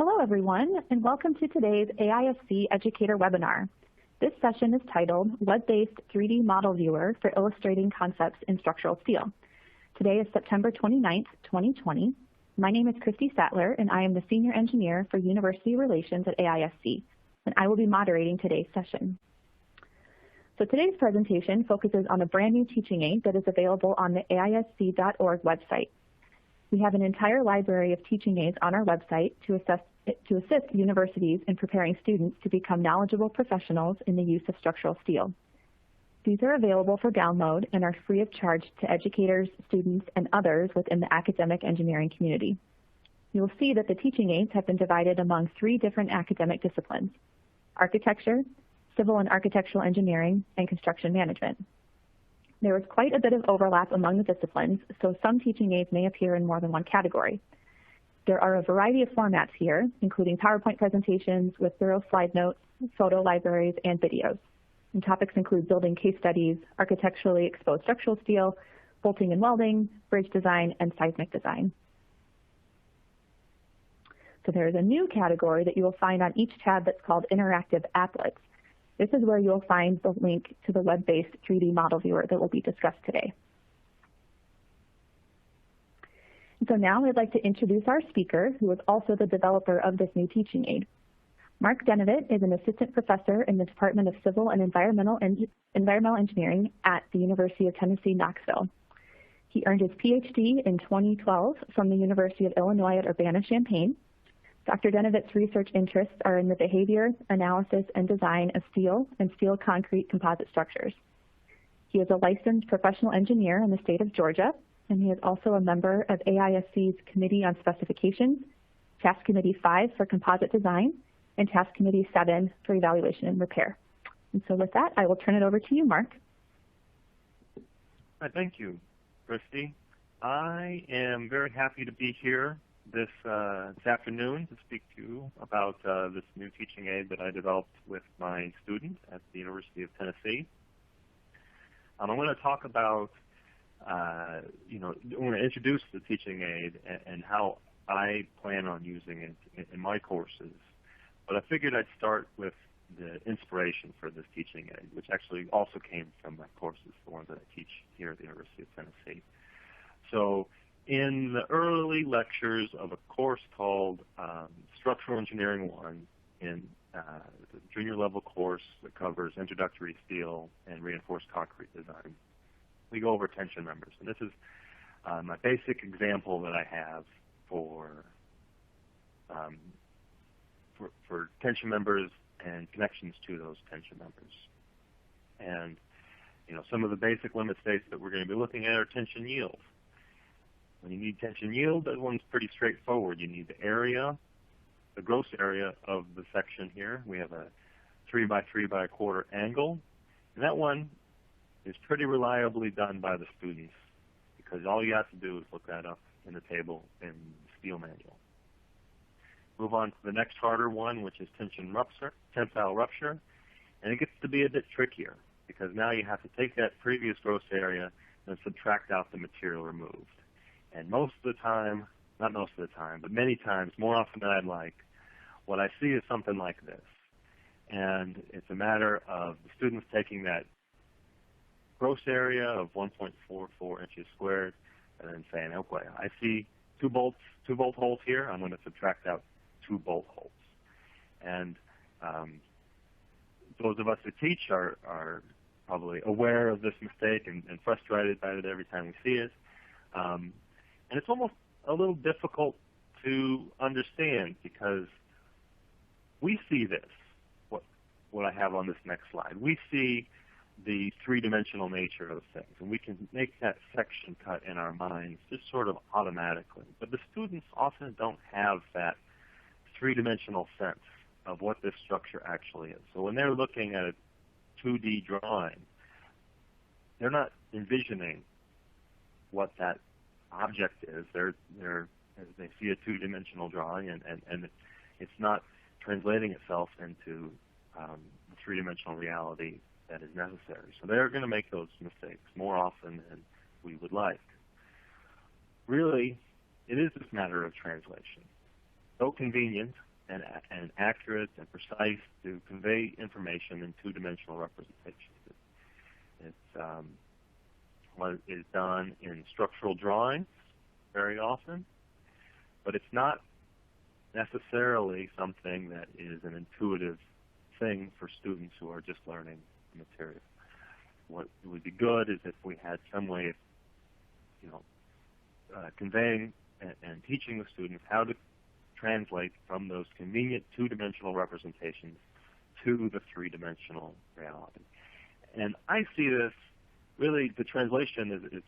Hello, everyone, and welcome to today's AISC Educator webinar. This session is titled Web-Based 3D Model Viewer for Illustrating Concepts in Structural Steel. Today is September 29th, 2020. My name is Christy Sattler, and I am the Senior Engineer for University Relations at AISC, and I will be moderating today's session. So today's presentation focuses on a brand new teaching aid that is available on the AISC.org website. We have an entire library of teaching aids on our website to assist universities in preparing students to become knowledgeable professionals in the use of structural steel. These are available for download and are free of charge to educators, students, and others within the academic engineering community. You will see that the teaching aids have been divided among 3 different academic disciplines: architecture, civil and architectural engineering, and construction management. There is quite a bit of overlap among the disciplines, so some teaching aids may appear in more than one category. There are a variety of formats here, including PowerPoint presentations with thorough slide notes, photo libraries, and videos. And topics include building case studies, architecturally exposed structural steel, bolting and welding, bridge design, and seismic design. So there is a new category that you will find on each tab that's called Interactive Applets. This is where you'll find the link to the web-based 3D model viewer that will be discussed today. And so now I'd like to introduce our speaker, who is also the developer of this new teaching aid. Mark Denovit is an assistant professor in the Department of Civil and Environmental Engineering at the University of Tennessee, Knoxville. He earned his PhD in 2012 from the University of Illinois at Urbana-Champaign. Dr. Denovit's research interests are in the behavior, analysis, and design of steel and steel concrete composite structures. He is a licensed professional engineer in the state of Georgia, and he is also a member of AISC's Committee on Specifications, Task Committee 5 for Composite Design, and Task Committee 7 for Evaluation and Repair. And so with that, I will turn it over to you, Mark. Thank you, Christy. I am very happy to be here this afternoon to speak to you about this new teaching aid that I developed with my student at the University of Tennessee. I'm going to talk about, I'm going to introduce the teaching aid and how I plan on using it in my courses. But I figured I'd start with the inspiration for this teaching aid, which actually also came from my courses, the ones that I teach here at the University of Tennessee. So in the early lectures of a course called Structural Engineering 1 in the junior level course that covers introductory steel and reinforced concrete design, we go over tension members. And this is my basic example that I have for tension members and connections to those tension members. And some of the basic limit states that we're going to be looking at are tension yield. When you need tension yield, that one's pretty straightforward. You need the area, the gross area of the section here. We have a 3 by 3 by a quarter angle, and that one is pretty reliably done by the students because all you have to do is look that up in the table in the steel manual. Move on to the next harder one, which is tensile rupture, and it gets to be a bit trickier because now you have to take that previous gross area and subtract out the material removed. And most of the time, not most of the time, but many times, more often than I'd like, what I see is something like this. And it's a matter of the students taking that gross area of 1.44 inches squared and then saying, okay, I see 2 bolt holes here. I'm going to subtract out 2 bolt holes. And those of us who teach are probably aware of this mistake and frustrated by it every time we see it. And it's almost a little difficult to understand because we see this, what I have on this next slide. We see the 3-dimensional nature of things, and we can make that section cut in our minds just sort of automatically. But the students often don't have that 3-dimensional sense of what this structure actually is. So when they're looking at a 2D drawing, they're not envisioning what that object is. They see a 2-dimensional drawing, and it's not translating itself into the 3-dimensional reality that is necessary. So they're going to make those mistakes more often than we would like. Really, it is this matter of translation. So convenient and accurate and precise to convey information in two-dimensional representations. It's what is done in structural drawings very often, but it's not necessarily something that is an intuitive thing for students who are just learning the material. What would be good is if we had some way of, conveying and teaching the students how to translate from those convenient two-dimensional representations to the three-dimensional reality. And I see this, really, the translation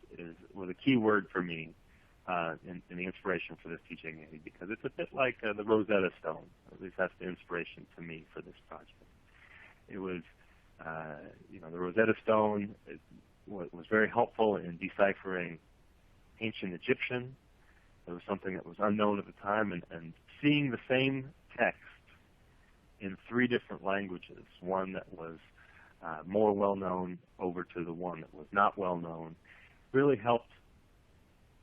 was a key word for me in the inspiration for this teaching aid, because it's a bit like the Rosetta Stone. At least that's the inspiration to me for this project. It was, the Rosetta Stone was very helpful in deciphering ancient Egyptian. It was something that was unknown at the time, and seeing the same text in three different languages, one that was more well-known over to the one that was not well-known, really helped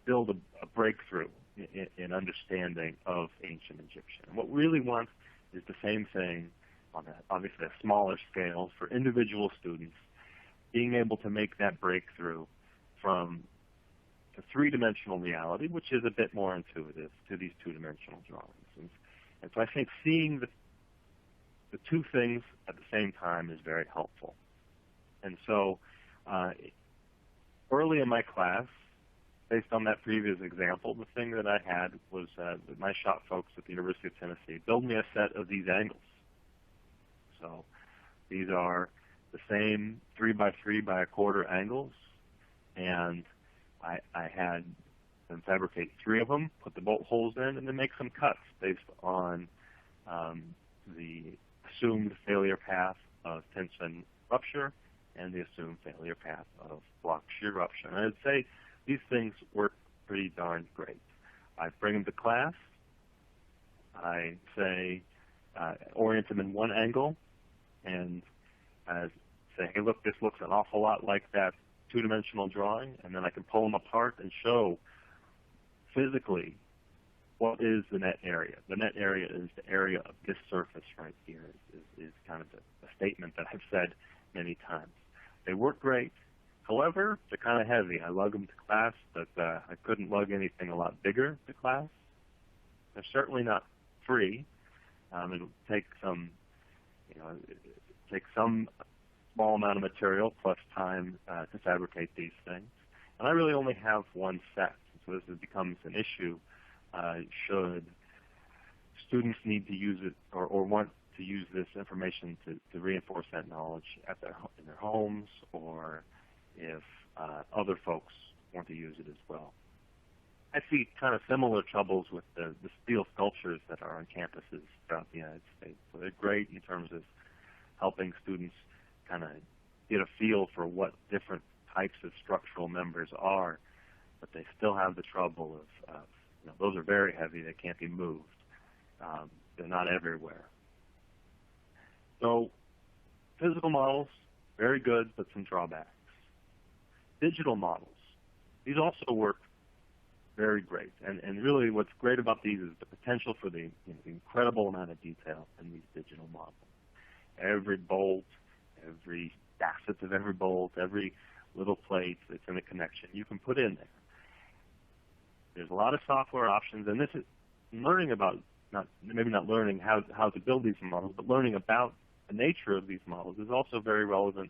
build a breakthrough in understanding of ancient Egyptian. And what we really want is the same thing on obviously a smaller scale for individual students, being able to make that breakthrough from the three-dimensional reality, which is a bit more intuitive, to these two-dimensional drawings. And so I think seeing the two things at the same time is very helpful. And so early in my class, based on that previous example, the thing that I had was my shop folks at the University of Tennessee build me a set of these angles. So these are the same 3 by 3 by 1/4 angles, and I had them fabricate 3 of them, put the bolt holes in, and then make some cuts based on the assumed failure path of tension rupture and the assumed failure path of block shear rupture. And I'd say these things work pretty darn great. I bring them to class. I say, orient them in one angle, and say, hey, look, this looks an awful lot like that two-dimensional drawing, and then I can pull them apart and show physically what is the net area. The net area is the area of this surface right here, is kind of a statement that I've said many times. They work great. However, they're kind of heavy. I lug them to class, but I couldn't lug anything a lot bigger to class. They're certainly not free. It'll take some, small amount of material plus time to fabricate these things. And I really only have one set, so this becomes an issue should students need to use it or want to use this information to reinforce that knowledge in their homes, or if other folks want to use it as well. I see kind of similar troubles with the steel sculptures that are on campuses throughout the United States. So they're great in terms of helping students kind of get a feel for what different types of structural members are, but they still have the trouble of those are very heavy, they can't be moved. They're not everywhere. So physical models, very good, but some drawbacks. Digital models, these also work very great. And really what's great about these is the potential for the incredible amount of detail in these digital models. Every bolt, every facet of every bolt, every little plate that's in a connection, you can put in there. There's a lot of software options, and this is learning about, maybe not learning how to build these models, but learning about the nature of these models is also very relevant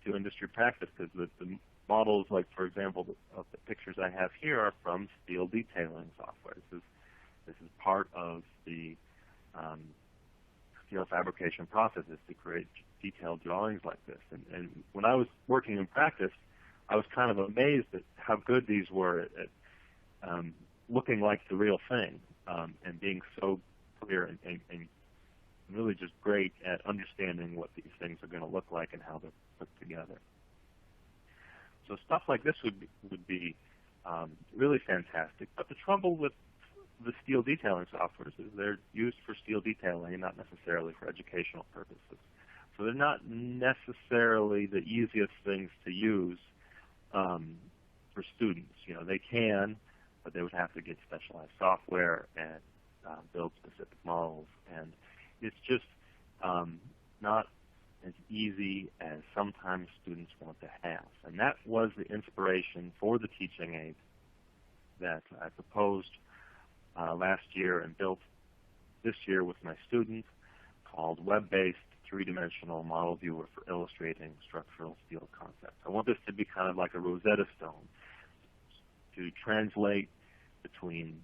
to industry practice, because the models, like for example, of the pictures I have here, are from steel detailing software. This is part of the steel fabrication process, is to create detailed drawings like this. And when I was working in practice, I was kind of amazed at how good these were at looking like the real thing, and being so clear and really just great at understanding what these things are going to look like and how they're put together. So stuff like this would be really fantastic. But the trouble with the steel detailing softwares is they're used for steel detailing and not necessarily for educational purposes. So they're not necessarily the easiest things to use for students. They can, but they would have to get specialized software and build specific models. And it's just not as easy as sometimes students want to have. And that was the inspiration for the teaching aid that I proposed last year and built this year with my students, called Web-Based Three-Dimensional Model Viewer for Illustrating Structural Steel Concepts. I want this to be kind of like a Rosetta Stone to translate between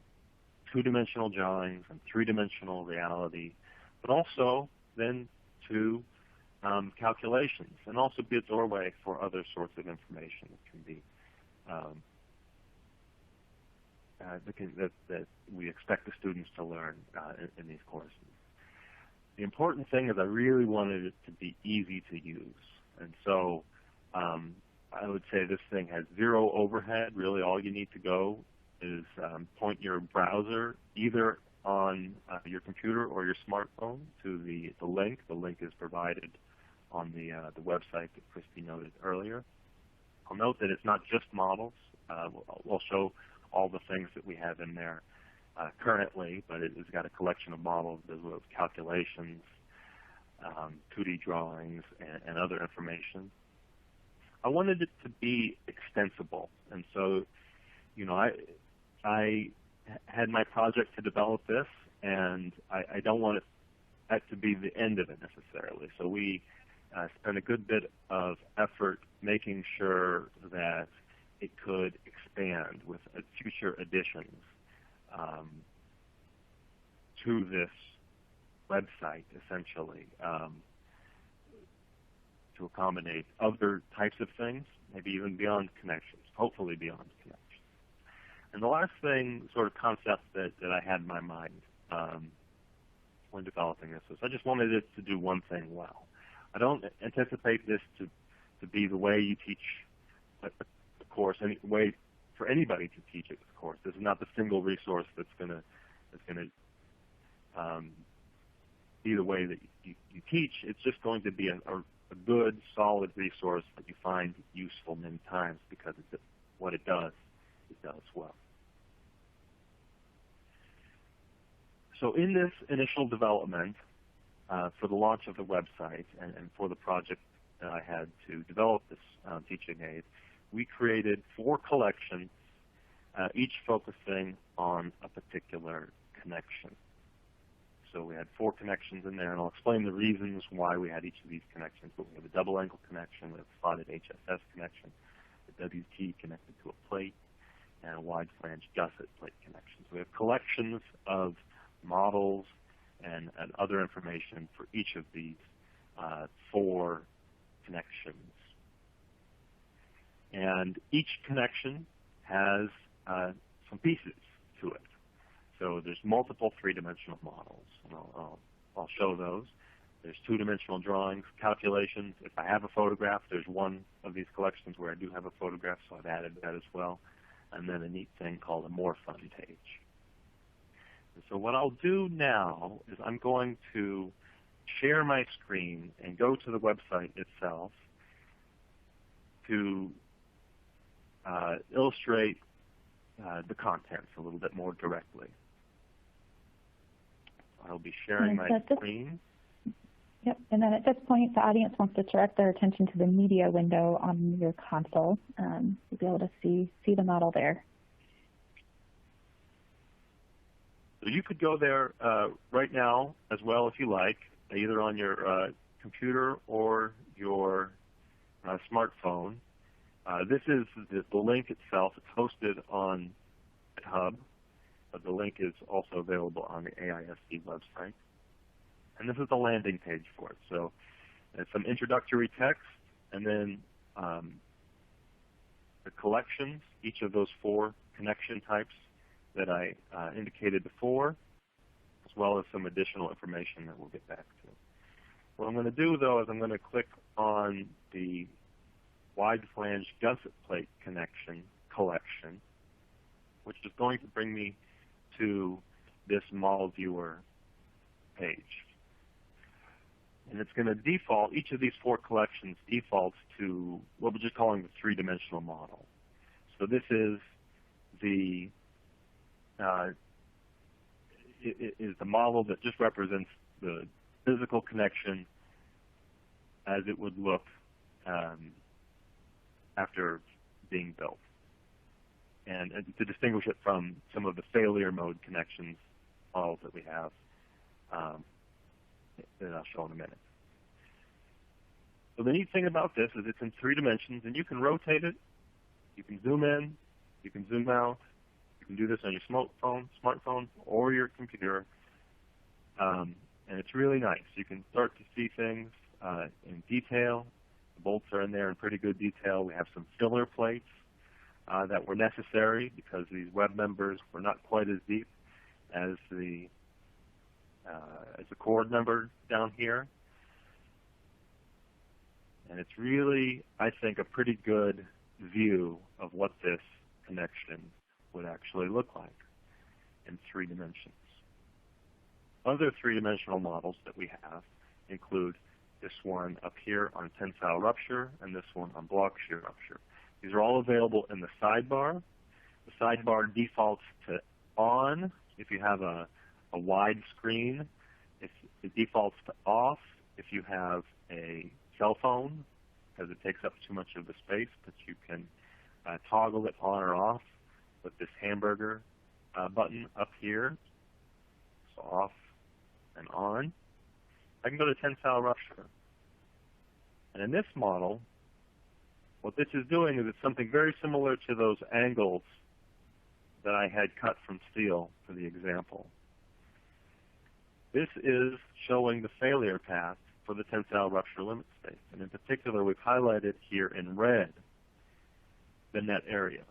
two-dimensional drawings and three-dimensional reality, but also then to calculations, and also be a doorway for other sorts of information that can be that we expect the students to learn in these courses. The important thing is I really wanted it to be easy to use, and so I would say this thing has zero overhead. Really, all you need to go is point your browser either on your computer or your smartphone to the link. The link is provided on the website that Christy noted earlier. I'll note that it's not just models. We'll show all the things that we have in there currently, but it's got a collection of models as well as calculations, 2D drawings, and other information. I wanted it to be extensible, and so, you know, I had my project to develop this, and I don't want that to be the end of it necessarily. So we spent a good bit of effort making sure that it could expand with future additions to this website, essentially, to accommodate other types of things, maybe even beyond connections, hopefully beyond connections. And the last thing, sort of concept that I had in my mind when developing this was I just wanted it to do one thing well. I don't anticipate this to be the way you teach a course, any way for anybody to teach a course. This is not the single resource that's going to be the way that you teach. It's just going to be a good, solid resource that you find useful many times because what it does well. So in this initial development for the launch of the website and for the project that I had to develop this teaching aid, we created 4 collections, each focusing on a particular connection. So we had 4 connections in there, and I'll explain the reasons why we had each of these connections. But we have a double angle connection, we have a slotted HSS connection, a WT connected to a plate, and a wide flange gusset plate connection. So we have collections of models and other information for each of these 4 connections. And each connection has some pieces to it. So there's multiple three-dimensional models, and I'll show those. There's two-dimensional drawings, calculations. If I have a photograph, there's one of these collections where I do have a photograph, so I've added that as well. And then a neat thing called a More Fun page. And so what I'll do now is I'm going to share my screen and go to the website itself to illustrate the contents a little bit more directly. I'll be sharing my screen. Yep, and then at this point, the audience wants to direct their attention to the media window on your console. You'll be able to see the model there. So you could go there right now as well if you like, either on your computer or your smartphone. This is the link itself. It's hosted on GitHub, but the link is also available on the AISD website. And this is the landing page for it. So it's some introductory text, and then the collections, each of those 4 connection types that I indicated before, as well as some additional information that we'll get back to. What I'm going to do, though, is I'm going to click on the wide flange gusset plate connection collection, which is going to bring me to this model viewer page. And it's going to default, each of these 4 collections defaults to what we're just calling the three-dimensional model. So this is the, is the model that just represents the physical connection as it would look after being built. And to distinguish it from some of the failure mode connections models that we have that I'll show in a minute. So the neat thing about this is it's in 3 dimensions, and you can rotate it, you can zoom in, you can zoom out, you can do this on your smartphone or your computer, and it's really nice. You can start to see things in detail. The bolts are in there in pretty good detail. We have some filler plates that were necessary because these web members were not quite as deep as the cord member down here. And it's really, I think, a pretty good view of what this connection would actually look like in 3 dimensions. Other 3-dimensional models that we have include this one up here on tensile rupture and this one on block shear rupture. These are all available in the sidebar. The sidebar defaults to on if you have a wide screen. It defaults to off if you have a cell phone, because it takes up too much of the space, but you can toggle it on or off with this hamburger button up here. So off and on. I can go to tensile rupture. And in this model, what this is doing is it's something very similar to those angles that I had cut from steel for the example. This is showing the failure path for the tensile rupture limit state. And in particular, we've highlighted here in red the net area.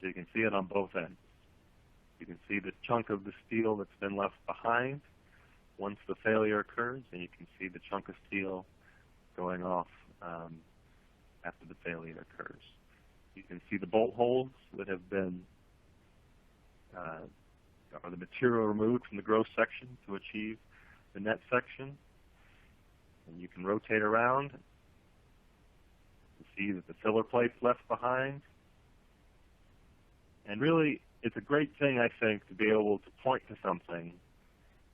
So you can see it on both ends. You can see the chunk of the steel that's been left behind once the failure occurs, and you can see the chunk of steel going off after the failure occurs. You can see the bolt holes that have been, or the material removed from the gross section to achieve the net section. And you can rotate around and see that the filler plate's left behind. And really, it's a great thing, I think, to be able to point to something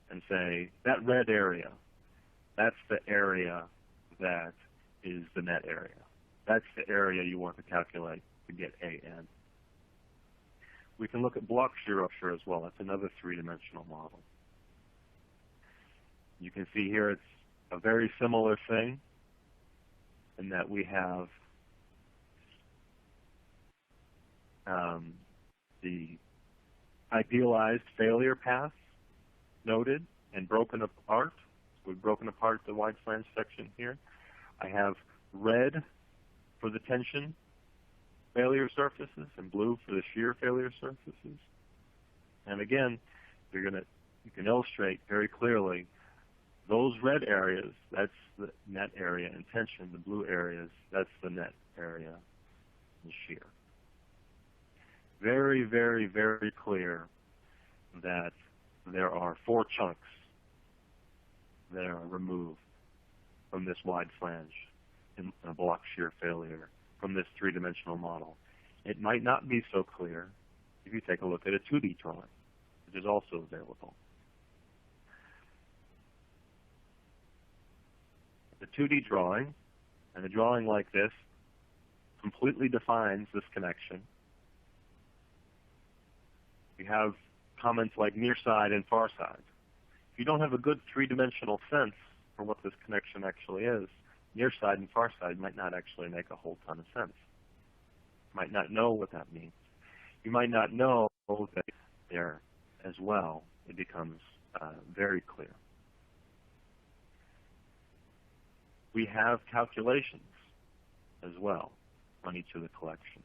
and say, that red area, that's the area that is the net area. That's the area you want to calculate to get AN. We can look at block shear rupture as well. That's another 3-dimensional model. You can see here it's a very similar thing in that we have the idealized failure path noted and broken apart. So we've broken apart the wide flange section here. I have red for the tension failure surfaces and blue for the shear failure surfaces. And again, you can illustrate very clearly those red areas, that's the net area and tension. The blue areas, that's the net area and shear. Very, very, very clear that there are 4 chunks that are removed from this wide flange in a block shear failure from this 3-dimensional model. It might not be so clear if you take a look at a 2D drawing, which is also available. The 2D drawing, and a drawing like this, completely defines this connection. We have comments like near side and far side. If you don't have a good 3-dimensional sense for what this connection actually is, near side and far side might not actually make a whole ton of sense. You might not know what that means. You might not know that there as well. It becomes very clear. We have calculations as well on each of the collections.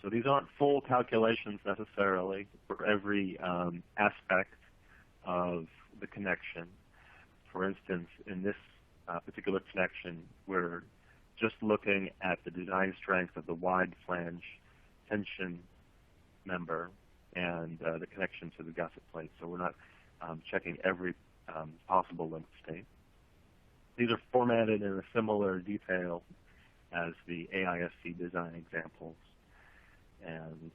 So these aren't full calculations necessarily for every aspect of the connection. For instance, in this particular connection, we're just looking at the design strength of the wide flange tension member and the connection to the gusset plate. So we're not checking every possible limit state. These are formatted in a similar detail as the AISC design examples. And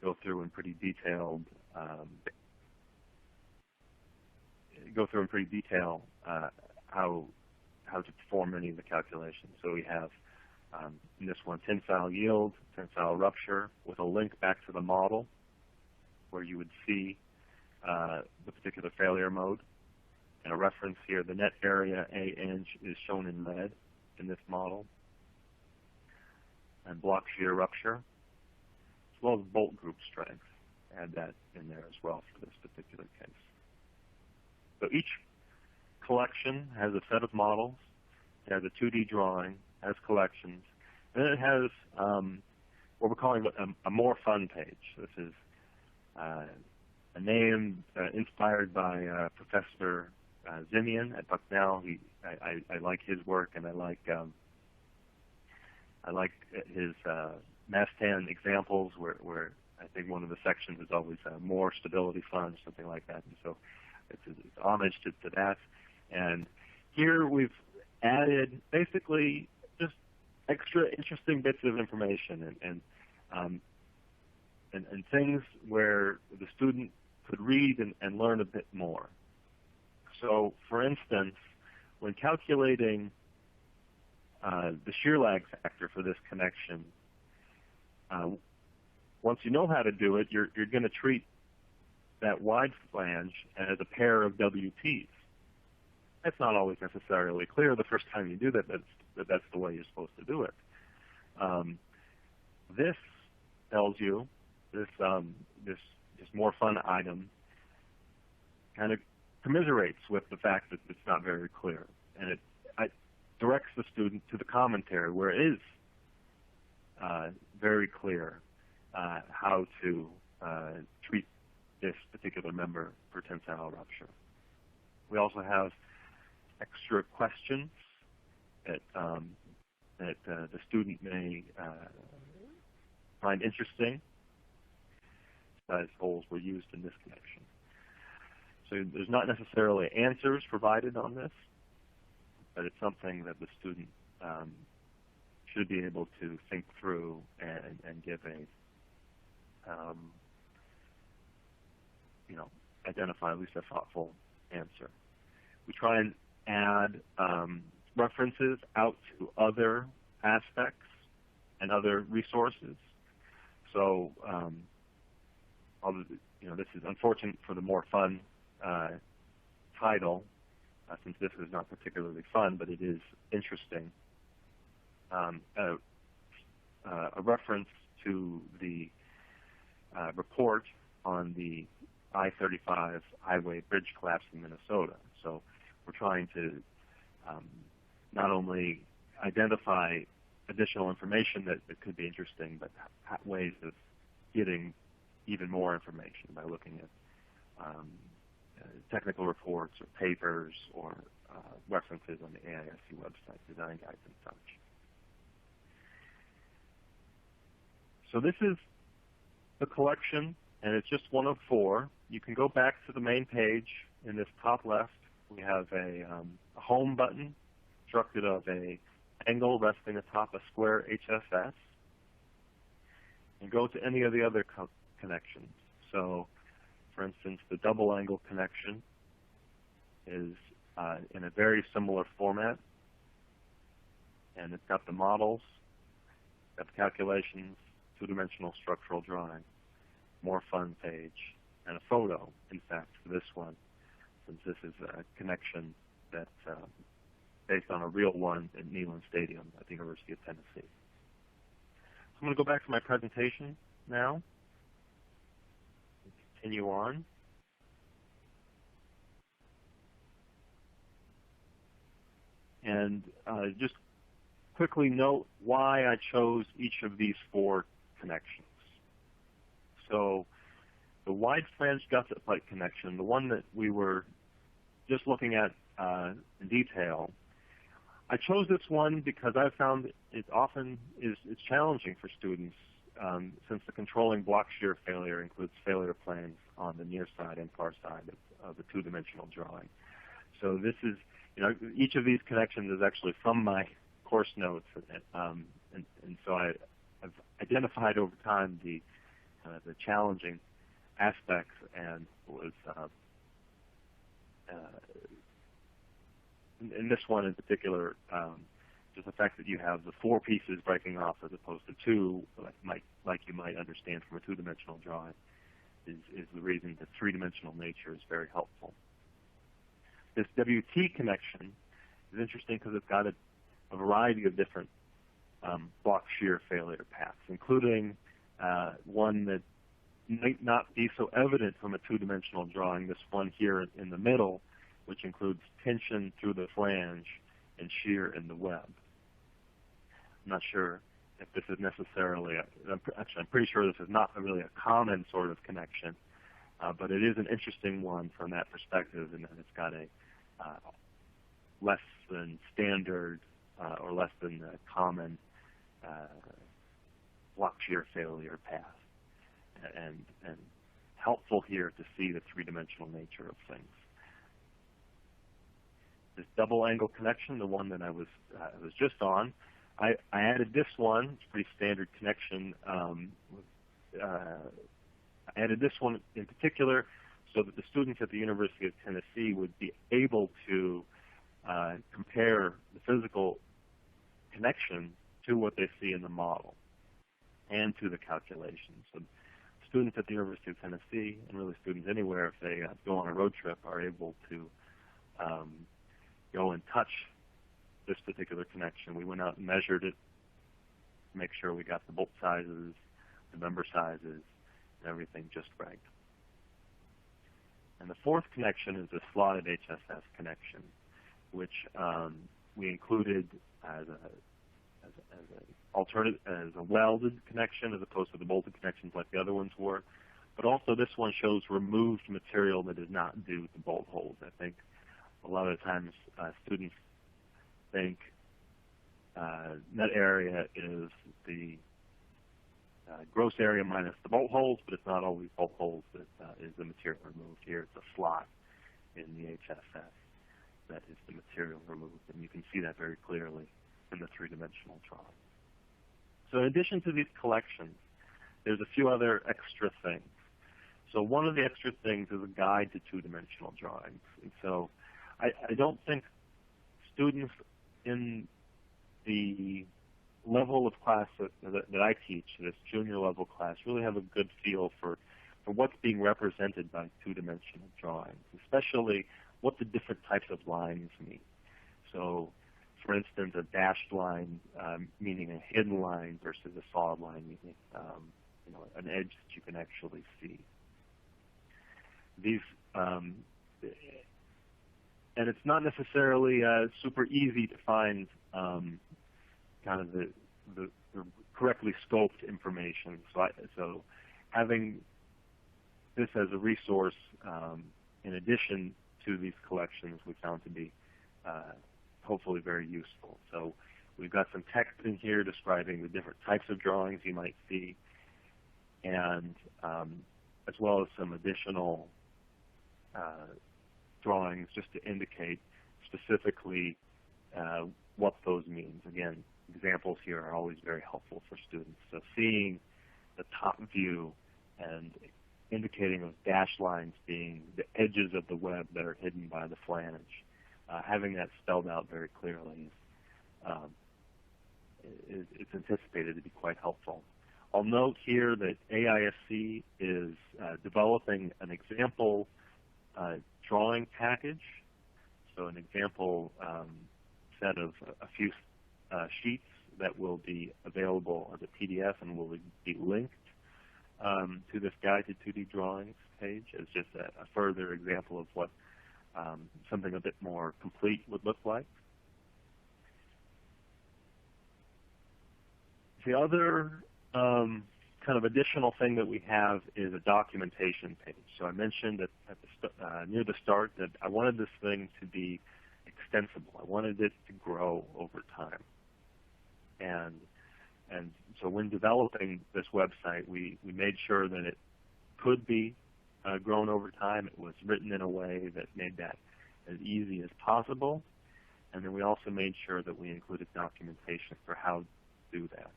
go through in pretty detail how to perform any of the calculations. So we have in this one tensile yield, tensile rupture, with a link back to the model where you would see the particular failure mode. And a reference here, the net area A-inch is shown in red in this model. And block shear rupture, as well as bolt group strength. Add that in there as well for this particular case. So each collection has a set of models. It has a 2D drawing, has collections, and then it has what we're calling a more fun page. This is a name inspired by Professor Zimian at Bucknell. I like his work, and I like his mass 10 examples where I think one of the sections is always more stability fun, something like that. And so it's homage to that. And here we've added basically just extra interesting bits of information and things where the student could read and learn a bit more. So, for instance, when calculating the shear lag factor for this connection, once you know how to do it, you're going to treat that wide flange as a pair of WTs. That's not always necessarily clear the first time you do that, that's the way you're supposed to do it. This tells you, this more fun item kind of commiserates with the fact that it's not very clear. And it directs the student to the commentary where it is very clear how to treat this particular member for tensile rupture. We also have extra questions that the student may find interesting, as holes were used in this connection. So there's not necessarily answers provided on this, but it's something that the student should be able to think through and give identify at least a thoughtful answer. We try and add references out to other aspects and other resources. So, this is unfortunate for the more fun title, since this is not particularly fun, but it is interesting. A reference to the report on the I-35 highway bridge collapse in Minnesota. So we're trying to not only identify additional information that could be interesting, but ways of getting even more information by looking at technical reports or papers or references on the AISC website, design guides and such. So this is the collection, and it's just one of 4. You can go back to the main page. In this top left, we have a home button constructed of a angle resting atop a square HSS, and go to any of the other connections. So, for instance, the double angle connection is in a very similar format, and it's got the models, got the calculations, two-dimensional structural drawing, more fun page, and a photo, in fact, for this one, since this is a connection that's based on a real one at Neyland Stadium at the University of Tennessee. So I'm going to go back to my presentation now. Continue on. And just quickly note why I chose each of these 4 connections. So the wide flange gusset plate connection, the one that we were just looking at in detail, I chose this one because I found it often is challenging for students since the controlling block shear failure includes failure planes on the near side and far side of the two-dimensional drawing. So this is, each of these connections is actually from my course notes, and so I've identified over time the the challenging aspects, and was in this one in particular, just the fact that you have the 4 pieces breaking off as opposed to 2, like you might understand from a 2-dimensional drawing, is the reason that 3-dimensional nature is very helpful. This WT connection is interesting because it's got a variety of different block shear failure paths, including one that might not be so evident from a 2-dimensional drawing, this one here in the middle, which includes tension through the flange and shear in the web. I'm not sure if this is necessarily, actually I'm pretty sure this is not really a common sort of connection, but it is an interesting one from that perspective, in that it's got a less than standard or less than common block shear failure path, and helpful here to see the 3-dimensional nature of things. This double angle connection, the one that I was just on, I added this one. It's a pretty standard connection. I added this one in particular so that the students at the University of Tennessee would be able to compare the physical connection to what they see in the model and to the calculations. So students at the University of Tennessee, and really students anywhere, if they go on a road trip, are able to go and touch this particular connection. We went out and measured it to make sure we got the bolt sizes, the member sizes, and everything just right. And the 4th connection is the slotted HSS connection, which we included as a welded connection as opposed to the bolted connections like the other ones were. But also this one shows removed material that is not due to bolt holes. I think a lot of the times students think net area is the gross area minus the bolt holes, but it's not always bolt holes that is the material removed. Here it's a slot in the HSS that is the material removed, and you can see that very clearly in the 3-dimensional drawing. So in addition to these collections, there's a few other extra things. So one of the extra things is a guide to 2-dimensional drawings. And so I don't think students in the level of class that I teach, this junior level class, really have a good feel for what's being represented by 2-dimensional drawings, especially what the different types of lines mean. So, for instance, a dashed line meaning a hidden line versus a solid line meaning an edge that you can actually see. These and it's not necessarily super easy to find kind of the correctly scoped information. So having this as a resource in addition to these collections we found to be hopefully very useful. So we've got some text in here describing the different types of drawings you might see, and as well as some additional drawings just to indicate specifically what those mean. Again, examples here are always very helpful for students. So seeing the top view and indicating those dashed lines being the edges of the web that are hidden by the flange, having that spelled out very clearly is anticipated to be quite helpful. I'll note here that AISC is developing an example drawing package, so an example set of a few sheets that will be available as a PDF and will be linked to this Guide to 2D Drawings page as just a further example of what something a bit more complete would look like. The other kind of additional thing that we have is a documentation page. So I mentioned near the start that I wanted this thing to be extensible. I wanted it to grow over time. And so when developing this website, we made sure that it could be grown over time. It was written in a way that made that as easy as possible. And then we also made sure that we included documentation for how to do that.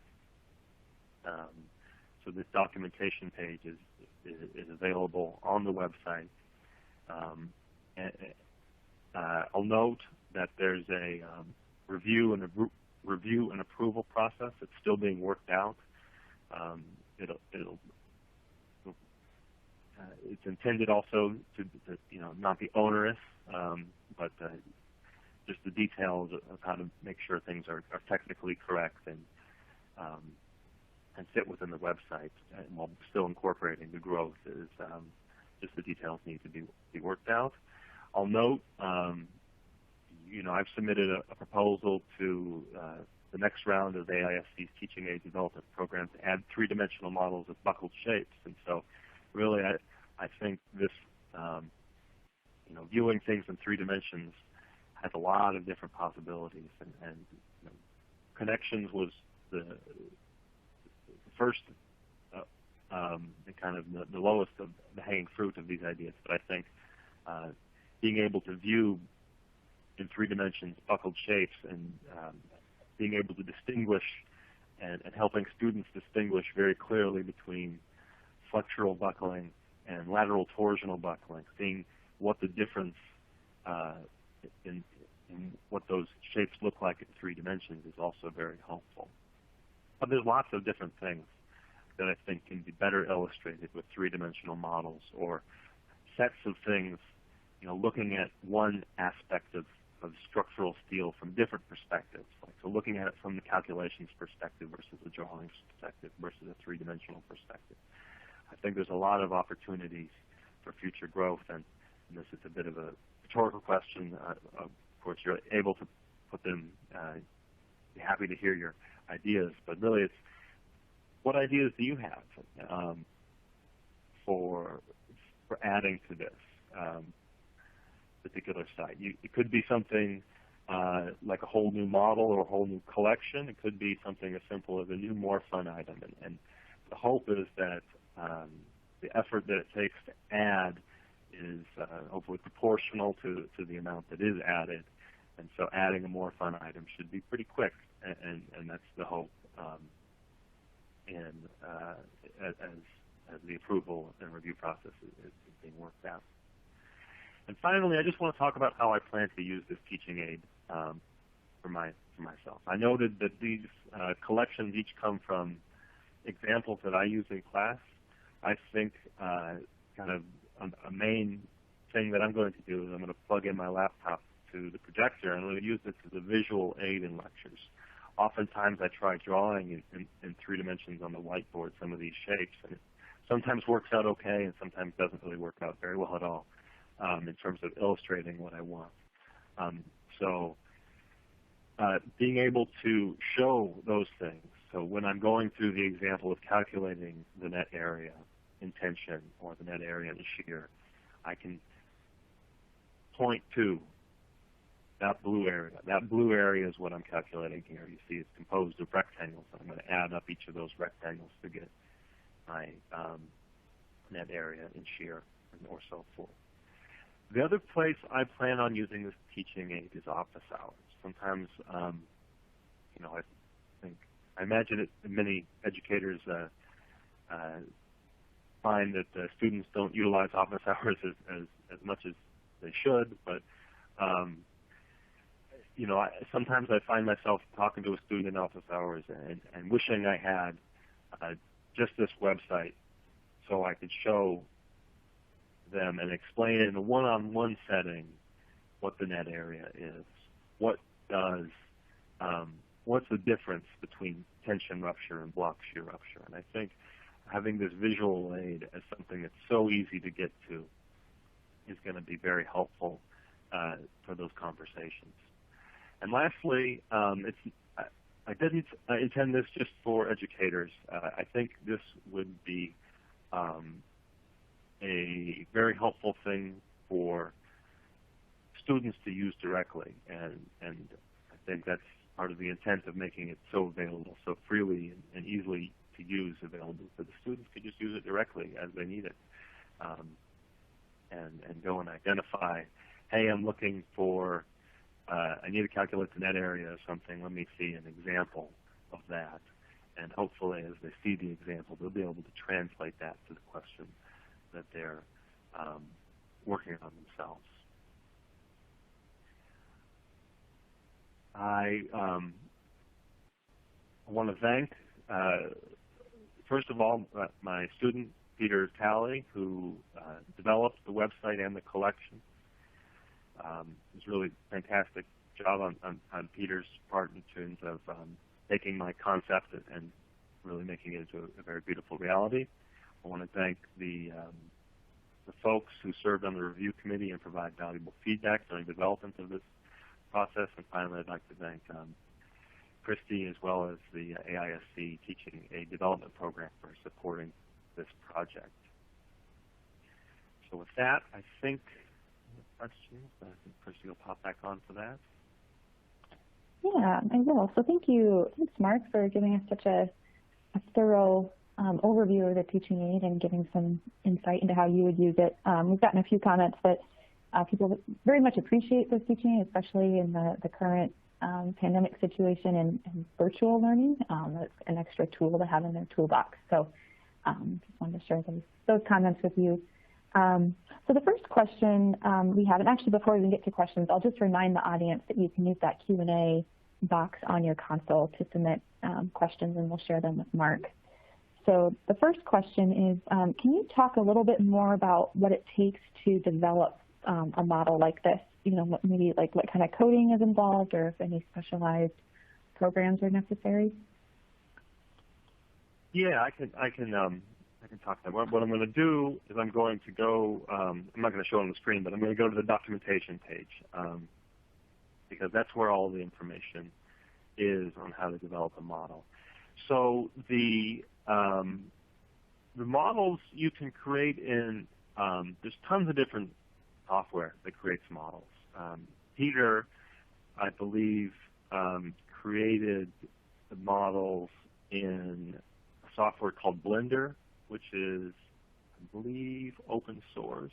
So this documentation page is available on the website. I'll note that there's a review and approval process. It's still being worked out. It's intended also to not be onerous, but just the details of how to make sure things are technically correct and fit within the website, while still incorporating the growth. Is just the details need to be worked out. I'll note, I've submitted a proposal to the next round of AISC's Teaching Aid Development Program to add three-dimensional models of buckled shapes. And so really I think this, viewing things in three dimensions has a lot of different possibilities. And Connections was the first, the lowest of the hanging fruit of these ideas. But I think being able to view in three dimensions buckled shapes and being able to distinguish and helping students distinguish very clearly between flexural buckling and lateral torsional buckling, seeing what the difference in what those shapes look like in three dimensions is also very helpful. But there's lots of different things that I think can be better illustrated with three-dimensional models, or sets of things, looking at one aspect of structural steel from different perspectives. So looking at it from the calculations perspective versus the drawings perspective versus a three-dimensional perspective. I think there's a lot of opportunities for future growth, and this is a bit of a rhetorical question. Of course, you're able to put them, be happy to hear your ideas, but really it's, what ideas do you have for adding to this particular site? It could be something like a whole new model or a whole new collection. It could be something as simple as a new, more fun item. And the hope is that the effort that it takes to add is hopefully proportional to the amount that is added. And so adding a more fun item should be pretty quick, and that's the hope as the approval and review process is being worked out. And finally, I just want to talk about how I plan to use this teaching aid for myself. I noted that these collections each come from examples that I use in class. I think kind of a main thing that I'm going to do is I'm going to plug in my laptop to the projector, and I'm going to use this as a visual aid in lectures. Oftentimes I try drawing in three dimensions on the whiteboard some of these shapes, and it sometimes works out okay and sometimes doesn't really work out very well at all in terms of illustrating what I want. So being able to show those things, so when I'm going through the example of calculating the net area in tension or the net area in shear, I can point to that blue area. That blue area is what I'm calculating here. You see it's composed of rectangles. I'm going to add up each of those rectangles to get my net area in shear or so forth. The other place I plan on using this teaching aid is office hours. Sometimes, I imagine that many educators find that students don't utilize office hours as much as they should, but sometimes I find myself talking to a student in office hours and wishing I had just this website so I could show them and explain in a one-on-one setting what the net area is. What's the difference between tension rupture and block shear rupture? And I think having this visual aid as something that's so easy to get to is going to be very helpful for those conversations. And lastly, I didn't intend this just for educators. I think this would be a very helpful thing for students to use directly, and I think that's part of the intent of making it so available, so freely and easily to use available, so the students could just use it directly as they need it, and go and identify, hey, I'm looking for, I need to calculate the net area of something, let me see an example of that, and hopefully as they see the example, they'll be able to translate that to the question that they're working on themselves. I want to thank, first of all, my student, Peter Talley, who developed the website and the collection. It was really a fantastic job on Peter's part in terms of taking my concept and really making it into a very beautiful reality. I want to thank the folks who served on the review committee and provide valuable feedback during development of this process. And finally, I'd like to thank Christy as well as the AISC Teaching a Development Program for supporting this project. So with that, I think questions. I think Christy will pop back on for that. Yeah, I will. So thanks, Mark, for giving us such a thorough overview of the teaching aid and giving some insight into how you would use it. We've gotten a few comments that people very much appreciate this teaching aid, especially in the current pandemic situation and virtual learning. It's an extra tool to have in their toolbox. So just wanted to share those comments with you. So the first question we have, and actually before we even get to questions, I'll just remind the audience that you can use that Q&A box on your console to submit questions, and we'll share them with Mark. So the first question is, can you talk a little bit more about what it takes to develop a model like this? You know, maybe like what kind of coding is involved, or if any specialized programs are necessary? Yeah, I can talk to that. What I'm going to do is I'm going to go, I'm not going to show it on the screen, but I'm going to go to the documentation page because that's where all the information is on how to develop a model. So the models you can create in, there's tons of different software that creates models. Peter, I believe, created the models in a software called Blender, which is, I believe, open source.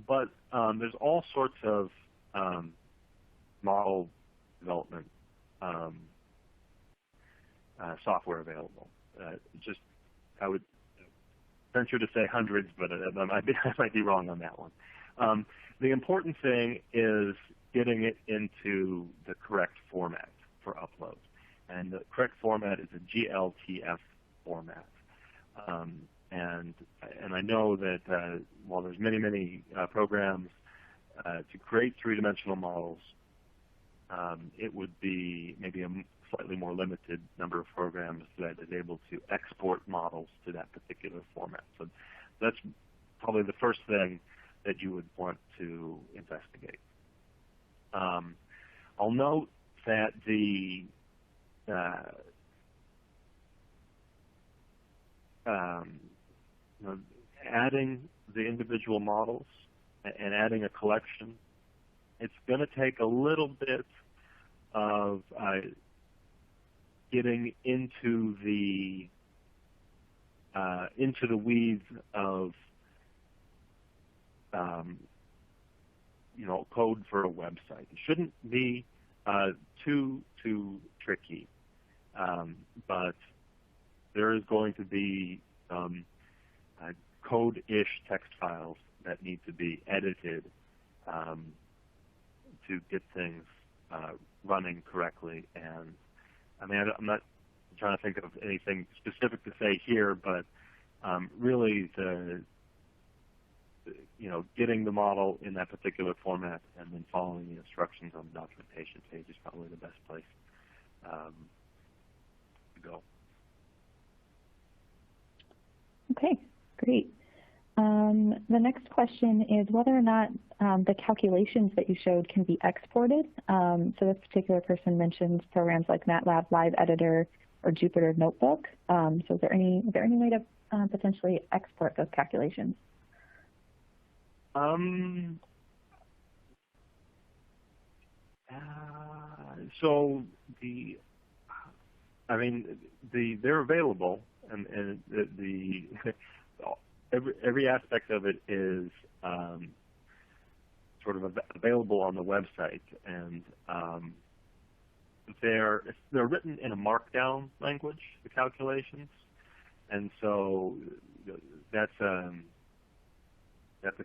But there's all sorts of model development software available. Just, I would venture to say hundreds, but I might be wrong on that one. The important thing is getting it into the correct format for upload. And the correct format is a GLTF format. And I know that while there's many programs to create three-dimensional models, it would be maybe a slightly more limited number of programs that is able to export models to that particular format. So that's probably the first thing that you would want to investigate. I'll note that the adding the individual models and adding a collection, it's going to take a little bit of getting into the weeds of code for a website. It shouldn't be too tricky, but there is going to be some code-ish text files that need to be edited to get things running correctly. And I mean, I'm not trying to think of anything specific to say here, but really getting the model in that particular format and then following the instructions on the documentation page is probably the best place to go. Okay, great. The next question is whether or not the calculations that you showed can be exported. So this particular person mentions programs like MATLAB Live Editor or Jupyter Notebook. So is there any way to potentially export those calculations? So they're available, and every aspect of it is sort of available on the website, and they're written in a markdown language, the calculations, and so that's a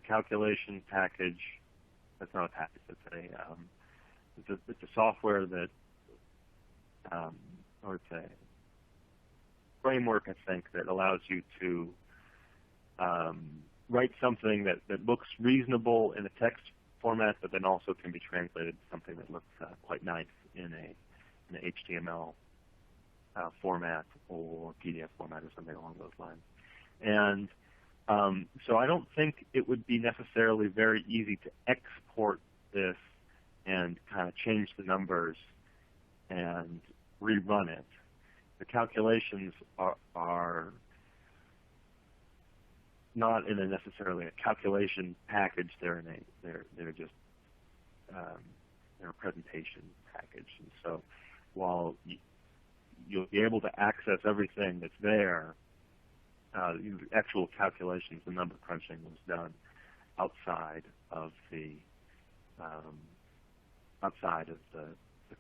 calculation package. That's not a package. It's a software that, or it's a framework, I think, that allows you to write something that looks reasonable in a text format, but then also can be translated to something that looks quite nice in an HTML format or PDF format or something along those lines. And so I don't think it would be necessarily very easy to export this and kind of change the numbers and rerun it. The calculations are not in necessarily a calculation package. They're just they're a presentation package. And so while you'll be able to access everything that's there, the actual calculations, the number crunching was done outside of the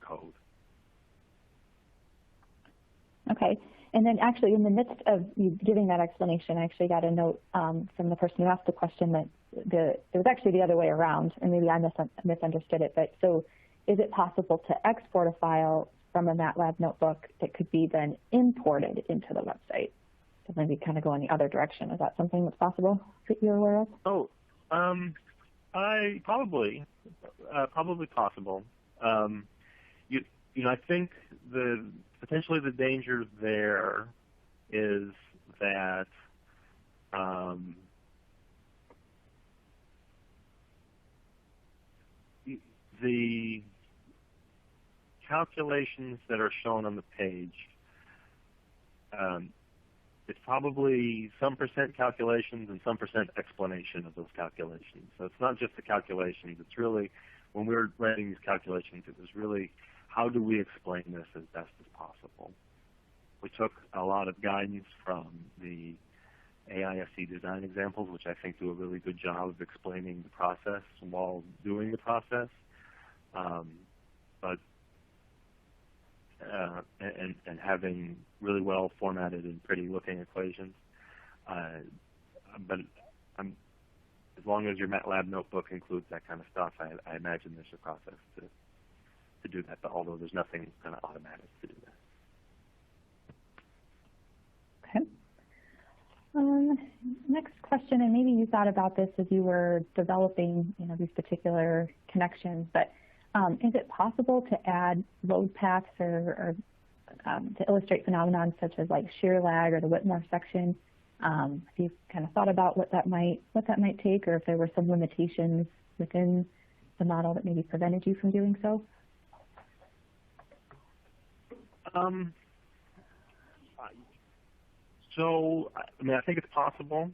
code. Okay. And then actually in the midst of you giving that explanation, I actually got a note from the person who asked the question that it was actually the other way around, and maybe I misunderstood it. But so is it possible to export a file from a MATLAB notebook that could be then imported into the website? So maybe kind of go in the other direction. Is that something that's possible that you're aware of? Oh, probably possible. I think potentially the danger there is that the calculations that are shown on the page, it's probably some percent calculations and some percent explanation of those calculations. So it's not just the calculations. It's really, when we were writing these calculations, it was really, how do we explain this as best as possible? We took a lot of guidance from the AISC design examples, which I think do a really good job of explaining the process while doing the process. And having really well formatted and pretty looking equations. But as long as your MATLAB notebook includes that kind of stuff, I imagine there's a process to do that, but although there's nothing kind of automatic to do that. Okay. Next question, and maybe you thought about this as you were developing, these particular connections, but is it possible to add load paths or to illustrate phenomena such as like shear lag or the Whitmore section? Have you kind of thought about what that might take, or if there were some limitations within the model that maybe prevented you from doing so? I think it's possible.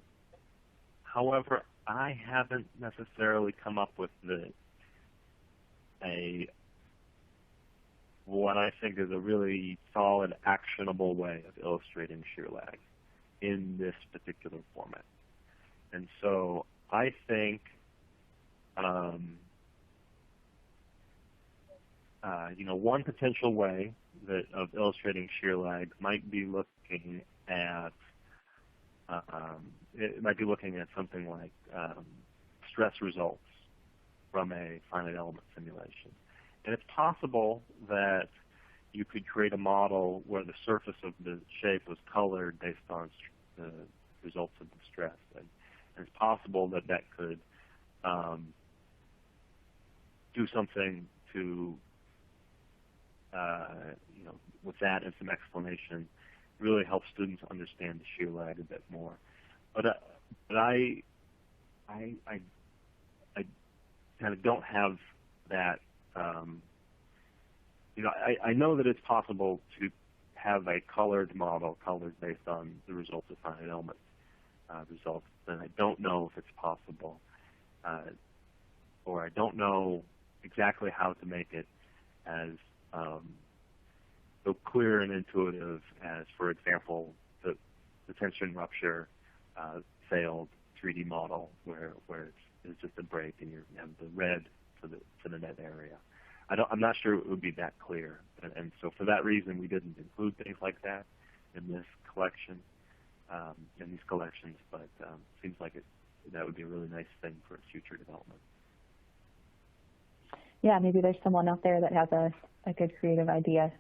However, I haven't necessarily come up with what I think is a really solid, actionable way of illustrating shear lag in this particular format. And so I think, one potential way of illustrating shear lag might be looking at something like stress results from a finite element simulation. And it's possible that you could create a model where the surface of the shape was colored based on the results of the stress. And it's possible that could do something to, with that and some explanation, really help students understand the shear lag a bit more. But I kind of don't have that. I know that it's possible to have a colored model, colored based on the results of finite element results, and I don't know if it's possible, or I don't know exactly how to make it as so clear and intuitive as, for example, the tension rupture failed 3D model where it's just a break and you have the red for the net area. I'm not sure it would be that clear. And so for that reason, we didn't include things like that in this collection, in these collections, but seems like that would be a really nice thing for future development. Yeah, maybe there's someone out there that has a good creative idea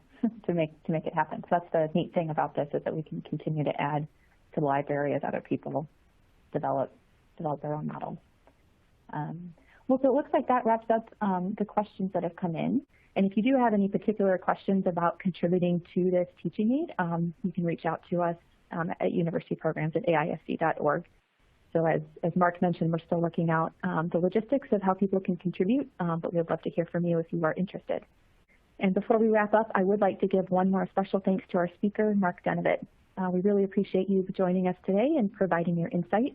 to make it happen. So that's the neat thing about this, is that we can continue to add to the library as other people develop their own models. Well, so it looks like that wraps up the questions that have come in. And if you do have any particular questions about contributing to this teaching aid, you can reach out to us at universityprograms@aisc.org. So as Mark mentioned, we're still working out the logistics of how people can contribute, but we'd love to hear from you if you are interested. And before we wrap up, I would like to give one more special thanks to our speaker, Mark Dunovit. We really appreciate you joining us today and providing your insight